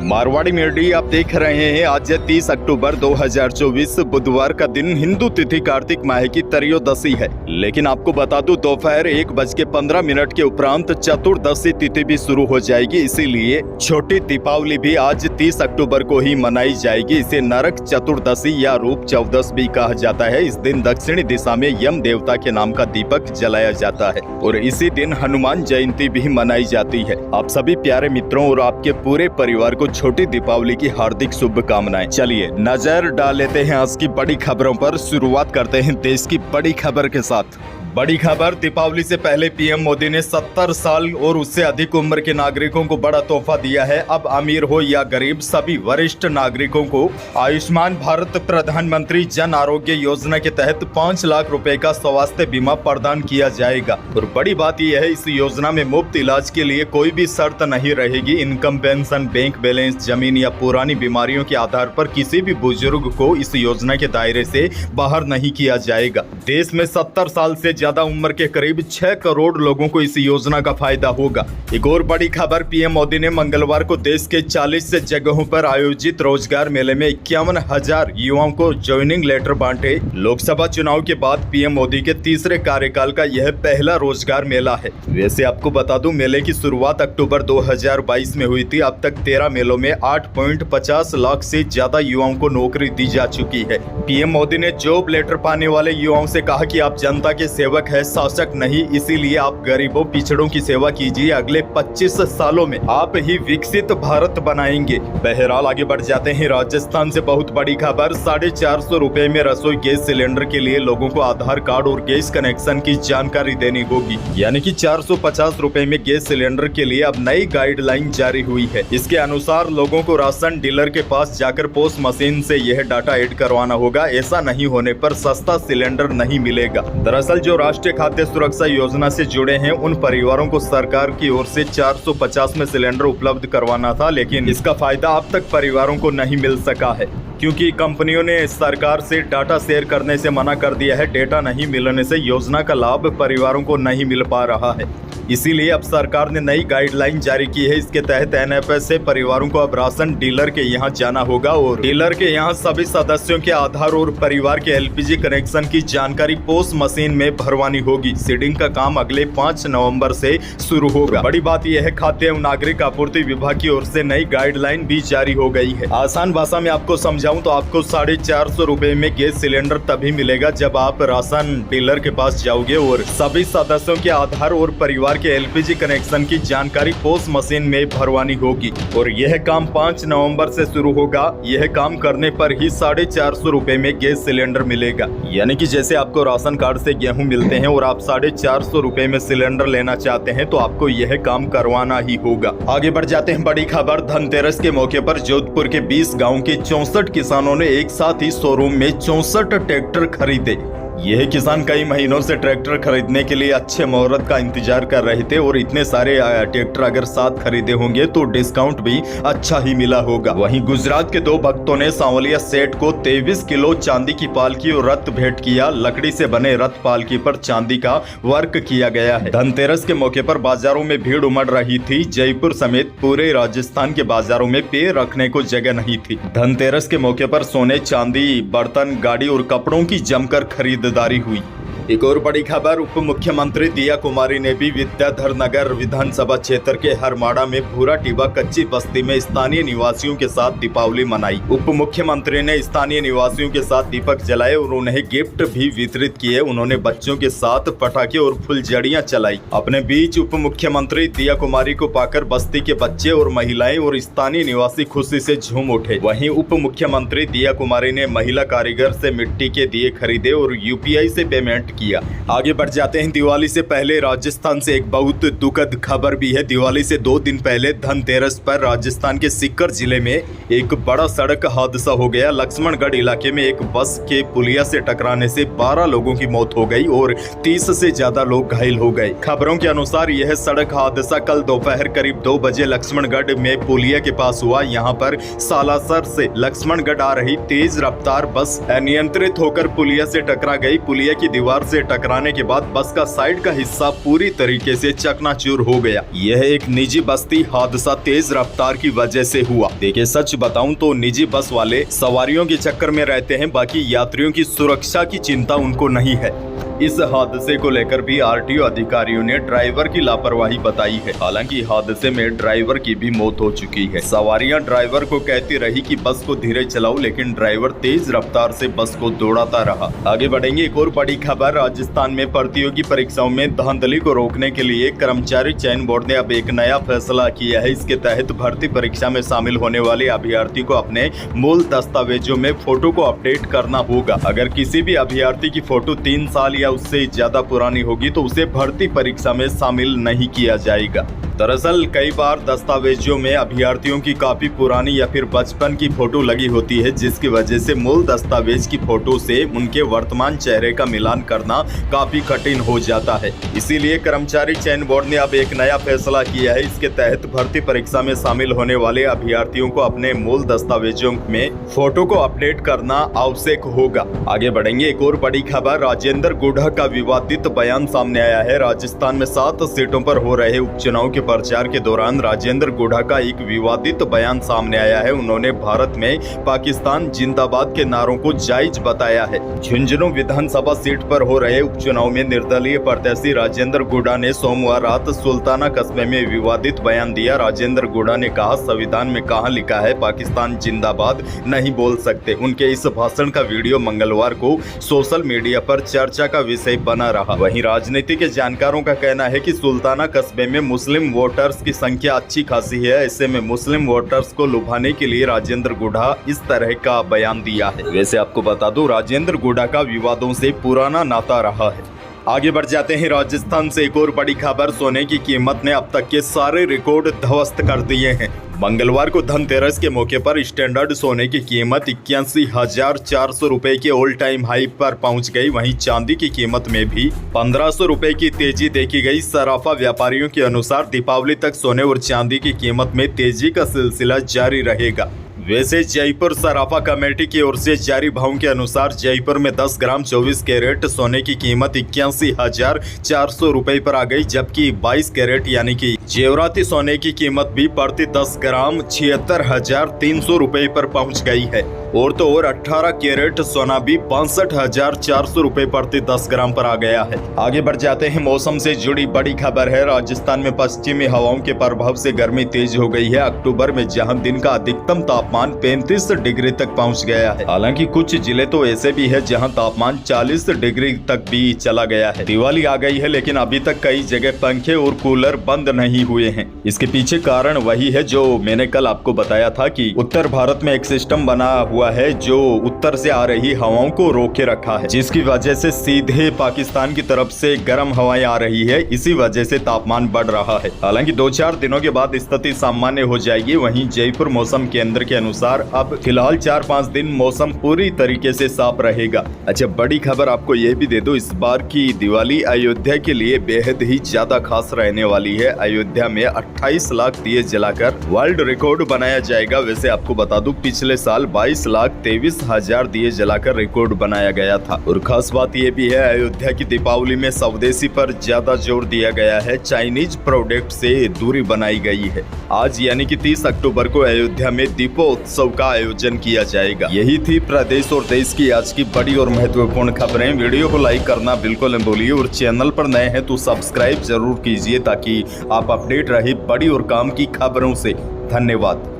Marwari media आप देख रहे हैं। आज 30 अक्टूबर 2024 बुधवार का दिन, हिंदू तिथि कार्तिक माह की त्रयोदशी है। लेकिन आपको बता दूं, दोपहर 1:15 के उपरांत चतुर्दशी तिथि भी शुरू हो जाएगी। इसीलिए छोटी दीपावली भी आज 30 अक्टूबर को ही मनाई जाएगी। इसे नरक चतुर्दशी या रूप चौदस भी कहा जाता है। इस दिन दक्षिणी दिशा में यम देवता के नाम का दीपक जलाया जाता है और इसी दिन हनुमान जयंती भी मनाई जाती है। आप सभी प्यारे मित्रों और आपके पूरे परिवार को छोटी दीपावली की हार्दिक शुभकामनाएं। चलिए नजर डाल लेते हैं आज की बड़ी खबरों पर। शुरुआत करते हैं देश की बड़ी खबर के साथ। बड़ी खबर, दीपावली से पहले पीएम मोदी ने 70 साल और उससे अधिक उम्र के नागरिकों को बड़ा तोहफा दिया है। अब अमीर हो या गरीब, सभी वरिष्ठ नागरिकों को आयुष्मान भारत प्रधानमंत्री जन आरोग्य योजना के तहत 5 लाख रुपए का स्वास्थ्य बीमा प्रदान किया जाएगा। और बड़ी बात यह है, इस योजना में मुफ्त इलाज के लिए कोई भी शर्त नहीं रहेगी। इनकम, पेंशन, बैंक बैलेंस, जमीन या पुरानी बीमारियों के आधार पर किसी भी बुजुर्ग को इस योजना के दायरे से बाहर नहीं किया जाएगा। देश में 70 साल से ज्यादा उम्र के करीब 6 करोड़ लोगों को इस योजना का फायदा होगा। एक और बड़ी खबर, पीएम मोदी ने मंगलवार को देश के 40 से जगहों पर आयोजित रोजगार मेले में 51,000 युवाओं को ज्वाइनिंग लेटर बांटे। लोकसभा चुनाव के बाद पीएम मोदी के तीसरे कार्यकाल का यह पहला रोजगार मेला है। वैसे आपको बता दूं, मेले की शुरुआत अक्टूबर 2022 में हुई थी। अब तक 13 मेलों में 8.50 लाख से ज्यादा युवाओं को नौकरी दी जा चुकी है। पीएम मोदी ने जॉब लेटर पाने वाले युवाओं से कहा कि आप जनता के सेवक है, शासक नहीं। इसीलिए आप गरीबों, पिछड़ों की सेवा कीजिए। अगले 25 सालों में आप ही विकसित भारत बनाएंगे। बहरहाल आगे बढ़ जाते हैं। राजस्थान से बहुत बड़ी खबर, 450 रुपए में रसोई गैस सिलेंडर के लिए लोगों को आधार कार्ड और गैस कनेक्शन की जानकारी देनी होगी। यानी कि 450 रुपए में गैस सिलेंडर के लिए अब नई गाइडलाइन जारी हुई है। इसके अनुसार लोगों को राशन डीलर के पास जाकर पोस्ट मशीन से यह डाटा ऐड करवाना होगा। ऐसा नहीं होने पर सस्ता सिलेंडर नहीं मिलेगा। दरअसल जो राष्ट्रीय खाद्य सुरक्षा योजना से जुड़े हैं, उन परिवारों को सरकार की ओर से 450 में सिलेंडर उपलब्ध करवाना था, लेकिन इसका फायदा अब तक परिवारों को नहीं मिल सका है क्योंकि कंपनियों ने सरकार से डाटा शेयर करने से मना कर दिया है। डेटा नहीं मिलने से योजना का लाभ परिवारों को नहीं मिल पा रहा है। इसीलिए अब सरकार ने नई गाइडलाइन जारी की है। इसके तहत एनएफएस से परिवारों को अब राशन डीलर के यहाँ जाना होगा और डीलर के यहाँ सभी सदस्यों के आधार और परिवार के एलपीजी कनेक्शन की जानकारी पोस्ट मशीन में भरवानी होगी। सीडिंग का काम अगले 5 नवंबर से शुरू होगा। बड़ी बात यह है, खाद्य एवं नागरिक आपूर्ति विभाग की ओर से नई गाइडलाइन भी जारी हो गई है। आसान भाषा में आपको समझाऊं तो आपको 450 रुपए में गैस सिलेंडर तभी मिलेगा जब आप राशन डीलर के पास जाओगे और सभी सदस्यों के आधार और परिवार के एलपीजी कनेक्शन की जानकारी पोस्ट मशीन में भरवानी होगी। और यह काम 5 नवंबर से शुरू होगा। यह काम करने पर ही 450 रुपए में गैस सिलेंडर मिलेगा। यानी कि जैसे आपको राशन कार्ड से गेहूं मिलते हैं और आप 450 रुपए में सिलेंडर लेना चाहते हैं तो आपको यह काम करवाना ही होगा। आगे बढ़ जाते हैं। बड़ी खबर, धनतेरस के मौके पर जोधपुर के 20 गाँव के 64 किसानों ने एक साथ ही शोरूम में 64 ट्रैक्टर खरीदे। यह किसान कई महीनों से ट्रैक्टर खरीदने के लिए अच्छे मुहूर्त का इंतजार कर रहे थे और इतने सारे ट्रैक्टर अगर साथ खरीदे होंगे तो डिस्काउंट भी अच्छा ही मिला होगा। वहीं गुजरात के 2 भक्तों ने सांवलिया सेठ को 23 किलो चांदी की पालकी और रथ भेंट किया। लकड़ी से बने रथ पालकी पर चांदी का वर्क किया गया है। धनतेरस के मौके पर बाजारों में भीड़ उमड़ रही थी। जयपुर समेत पूरे राजस्थान के बाजारों में पैर रखने को जगह नहीं थी। धनतेरस के मौके पर सोने, चांदी, बर्तन, गाड़ी और कपड़ों की जमकर खरीदारी हुई। एक और बड़ी खबर, उप मुख्यमंत्री दिया कुमारी ने भी विद्याधर नगर विधानसभा क्षेत्र के हरमाड़ा में भूरा टीबा कच्ची बस्ती में स्थानीय निवासियों के साथ दीपावली मनाई। उप मुख्यमंत्री ने स्थानीय निवासियों के साथ दीपक जलाए और उन्हें गिफ्ट भी वितरित किए। उन्होंने बच्चों के साथ पटाखे और फुलझड़ियां चलाई। अपने बीच उप मुख्यमंत्री दिया कुमारी को पाकर बस्ती के बच्चे और महिलाएं और स्थानीय निवासी खुशी से झूम उठे। वहीं उप मुख्यमंत्री दिया कुमारी ने महिला कारीगर से मिट्टी के दिए खरीदे और यूपीआई से पेमेंट किया। आगे बढ़ जाते हैं। दिवाली से पहले राजस्थान से एक बहुत दुखद खबर भी है। दिवाली से 2 दिन पहले धनतेरस पर राजस्थान के सीकर जिले में एक बड़ा सड़क हादसा हो गया। लक्ष्मणगढ़ इलाके में एक बस के पुलिया से टकराने से 12 लोगों की मौत हो गई और 30 से ज्यादा लोग घायल हो गए। खबरों के अनुसार यह सड़क हादसा कल दोपहर करीब 2 बजे लक्ष्मणगढ़ में पुलिया के पास हुआ। यहाँ पर सालासर से लक्ष्मणगढ़ आ रही तेज रफ्तार बस अनियंत्रित होकर पुलिया से टकरा गई। पुलिया की दीवार से टकराने के बाद बस का साइड का हिस्सा पूरी तरीके से चकनाचूर हो गया। यह एक निजी बस्ती हादसा तेज रफ्तार की वजह से हुआ। देखिए, सच बताऊं तो निजी बस वाले सवारियों के चक्कर में रहते हैं, बाकी यात्रियों की सुरक्षा की चिंता उनको नहीं है। इस हादसे को लेकर भी आरटीओ अधिकारियों ने ड्राइवर की लापरवाही बताई है। हालांकि हादसे में ड्राइवर की भी मौत हो चुकी है। सवारियां ड्राइवर को कहती रही कि बस को धीरे चलाओ, लेकिन ड्राइवर तेज रफ्तार से बस को दौड़ाता रहा। आगे बढ़ेंगे, एक और बड़ी खबर। राजस्थान में प्रतियोगी परीक्षाओं में धांधली को रोकने के लिए कर्मचारी चयन बोर्ड ने अब एक नया फैसला किया है। इसके तहत भर्ती परीक्षा में शामिल होने वाले अभ्यर्थी को अपने मूल दस्तावेजों में फोटो को अपडेट करना होगा। अगर किसी भी अभ्यर्थी की फोटो 3 साल या उससे ज्यादा पुरानी होगी तो उसे भर्ती परीक्षा में शामिल नहीं किया जाएगा। दरअसल कई बार दस्तावेजों में अभ्यर्थियों की काफी पुरानी या फिर बचपन की फोटो लगी होती है, जिसकी वजह से मूल दस्तावेज की फोटो से उनके वर्तमान चेहरे का मिलान करना काफी कठिन हो जाता है। इसीलिए कर्मचारी चयन बोर्ड ने अब एक नया फैसला किया है। इसके तहत भर्ती परीक्षा में शामिल होने वाले अभ्यर्थियों को अपने मूल दस्तावेजों में फोटो को अपडेट करना आवश्यक होगा। आगे बढ़ेंगे, एक और बड़ी खबर। राजेंद्र गुढ़ा का विवादित बयान सामने आया है। राजस्थान में 7 सीटों पर हो रहे उपचुनाव के प्रचार के दौरान राजेंद्र गुढ़ा का एक विवादित बयान सामने आया है। उन्होंने भारत में पाकिस्तान जिंदाबाद के नारों को जायज बताया है। झुंझुनू विधानसभा सीट पर हो रहे उपचुनाव में निर्दलीय प्रत्याशी राजेंद्र गुढ़ा ने सोमवार रात सुल्ताना कस्बे में विवादित बयान दिया। राजेंद्र गुढ़ा ने कहा, संविधान में कहां लिखा है पाकिस्तान जिंदाबाद नहीं बोल सकते। उनके इस भाषण का वीडियो मंगलवार को सोशल मीडिया पर चर्चा का विषय बना रहा। वहीं राजनीति के जानकारों का कहना है कि सुल्ताना कस्बे में मुस्लिम वोटर्स की संख्या अच्छी खासी है। ऐसे में मुस्लिम वोटर्स को लुभाने के लिए राजेंद्र गुढ़ा इस तरह का बयान दिया है। वैसे आपको बता दूं, राजेंद्र गुढ़ा का विवादों से पुराना नाता रहा है। आगे बढ़ जाते हैं, राजस्थान से एक और बड़ी खबर। सोने की कीमत ने अब तक के सारे रिकॉर्ड ध्वस्त कर दिए हैं। मंगलवार को धनतेरस के मौके पर स्टैंडर्ड सोने की कीमत 81,400 रुपए के ऑल टाइम हाई पर पहुंच गई। वहीं चांदी की कीमत में भी 1,500 रुपए की तेजी देखी गई। सराफा व्यापारियों के अनुसार दीपावली तक सोने और चांदी की कीमत में तेजी का सिलसिला जारी रहेगा। वैसे जयपुर सराफा कमेटी की ओर से जारी भावों के अनुसार जयपुर में 10 ग्राम 24 कैरेट सोने की कीमत 81,400 रुपए पर आ गई, जबकि 22 कैरेट यानी कि जेवराती सोने की कीमत भी प्रति 10 ग्राम 76,300 रुपए पर पहुंच गई है। और तो और 18 कैरेट सोना भी 65,400 रुपए प्रति 10 ग्राम पर आ गया है। आगे बढ़ जाते हैं, मौसम से जुड़ी बड़ी खबर है। राजस्थान में पश्चिमी हवाओं के प्रभाव से गर्मी तेज हो गई है। अक्टूबर में जहां दिन का अधिकतम तापमान 35 डिग्री तक पहुंच गया है। हालांकि कुछ जिले तो ऐसे भी है जहां तापमान 40 डिग्री तक भी चला गया है। दिवाली आ गई है, लेकिन अभी तक कई जगह पंखे और कूलर बंद नहीं हुए हैं। इसके पीछे कारण वही है जो मैंने कल आपको बताया था कि उत्तर भारत में एक सिस्टम बना हुआ है जो उत्तर से आ रही हवाओं को रोके रखा है, जिसकी वजह से सीधे पाकिस्तान की तरफ से गर्म हवाएं आ रही है। इसी वजह से तापमान बढ़ रहा है। हालांकि 2-4 दिनों के बाद स्थिति सामान्य हो जाएगी। वहीं जयपुर मौसम केंद्र के अनुसार अब फिलहाल 4-5 दिन मौसम पूरी तरीके से साफ रहेगा। अच्छा, बड़ी खबर आपको ये भी दे दो, इस बार की दिवाली अयोध्या के लिए बेहद ही ज्यादा खास रहने वाली है। अयोध्या में 28 लाख दिए जलाकर वर्ल्ड रिकॉर्ड बनाया जाएगा। वैसे आपको बता दूं, पिछले साल 22,23,000 दिए जलाकर रिकॉर्ड बनाया गया था। और खास बात यह भी है, अयोध्या की दीपावली में स्वदेशी पर ज्यादा जोर दिया गया है। चाइनीज प्रोडक्ट से दूरी बनाई गई है। आज यानी कि 30 अक्टूबर को अयोध्या में दीपोत्सव का आयोजन किया जाएगा। यही थी प्रदेश और देश की आज की बड़ी और महत्वपूर्ण खबरें। वीडियो को लाइक करना बिल्कुल न भूलिए और चैनल पर नए हैं तो सब्सक्राइब जरूर कीजिए ताकि आप अपडेट रहे बड़ी और काम की खबरों से। धन्यवाद।